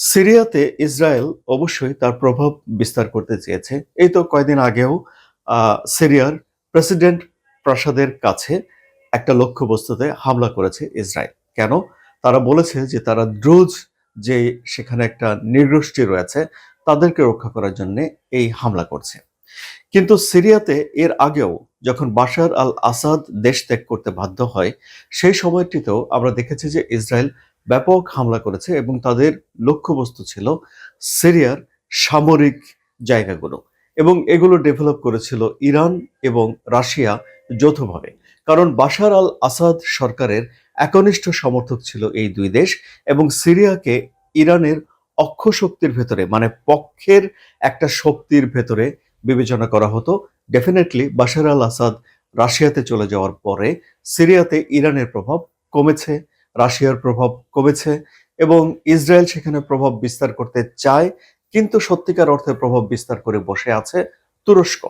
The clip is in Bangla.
সিরিয়াতে ইসরায়েল অবশ্যই তার প্রভাব বিস্তার করতে চেয়েছে। এই তো কয়দিন আগেও সিরিয়ার প্রেসিডেন্ট প্রাসাদের কাছে একটা লক্ষ্যবস্তুতে হামলা করেছে ইসরায়েল। কেন? তারা বলেছে যে তারা দ্রুজ যে সেখানে একটা নৃগোষ্ঠী রয়েছে তাদেরকে রক্ষা করার জন্যে এই হামলা করছে। কিন্তু সিরিয়াতে এর আগেও যখন বাশার আল আসাদ দেশ ত্যাগ করতে বাধ্য হয়, সেই সময়টিতেও আমরা দেখেছি যে ইসরায়েল ব্যাপক হামলা করেছে এবং তাদের লক্ষ্যবস্তু ছিল সিরিয়ার সামরিক জায়গাগুলো এবং এগুলো ডেভেলপ করেছিল ইরান এবং রাশিয়া যৌথভাবে। কারণ বাশার আল আসাদ সরকারের একনিষ্ঠ সমর্থক ছিল এই দুই দেশ এবং সিরিয়াকে ইরানের অক্ষশক্তির ভেতরে মানে পক্ষের একটা শক্তির ভেতরে বিবেচনা করা হতো। ডেফিনেটলি বাশার আল আসাদ রাশিয়াতে চলে যাওয়ার পরে সিরিয়াতে ইরানের প্রভাব কমেছে, রাশিয়ার প্রভাব কমেছে এবং ইসরায়েল সেখানে প্রভাব বিস্তার করতে চায়, কিন্তু সত্যিকার অর্থে প্রভাব বিস্তার করে বসে আছে তুরস্ক।